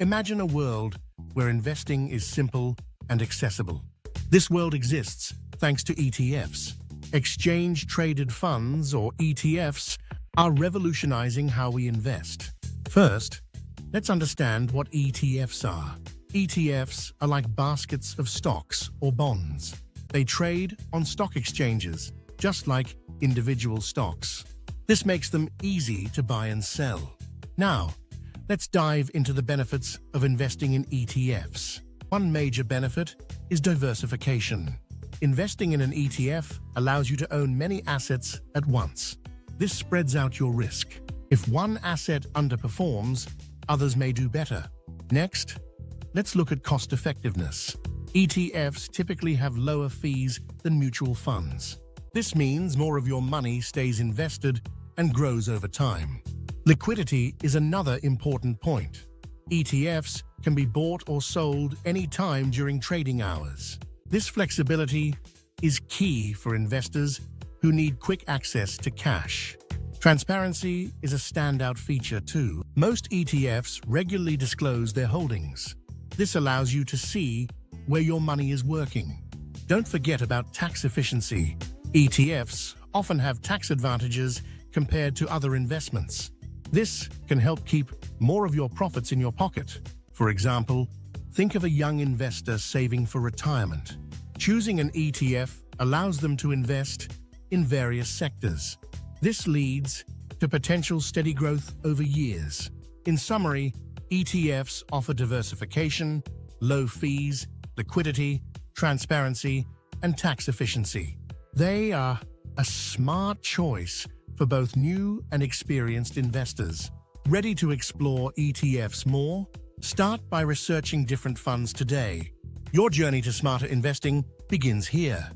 Imagine a world where investing is simple and accessible. This world exists thanks to ETFs. Exchange-traded funds, or ETFs, are revolutionizing how we invest. First, let's understand what ETFs are. ETFs are like baskets of stocks or bonds. They trade on stock exchanges, just like individual stocks. This makes them easy to buy and sell. Now, let's dive into the benefits of investing in ETFs. One major benefit is diversification. Investing in an ETF allows you to own many assets at once. This spreads out your risk. If one asset underperforms, others may do better. Next, let's look at cost effectiveness. ETFs typically have lower fees than mutual funds. This means more of your money stays invested and grows over time. Liquidity is another important point. ETFs can be bought or sold any time during trading hours. This flexibility is key for investors who need quick access to cash. Transparency is a standout feature too. Most ETFs regularly disclose their holdings. This allows you to see where your money is working. Don't forget about tax efficiency. ETFs often have tax advantages compared to other investments. This can help keep more of your profits in your pocket. For example, think of a young investor saving for retirement. Choosing an ETF allows them to invest in various sectors. This leads to potential steady growth over years. In summary, ETFs offer diversification, low fees, liquidity, transparency, and tax efficiency. They are a smart choice for both new and experienced investors. Ready to explore ETFs more? Start by researching different funds today. Your journey to smarter investing begins here.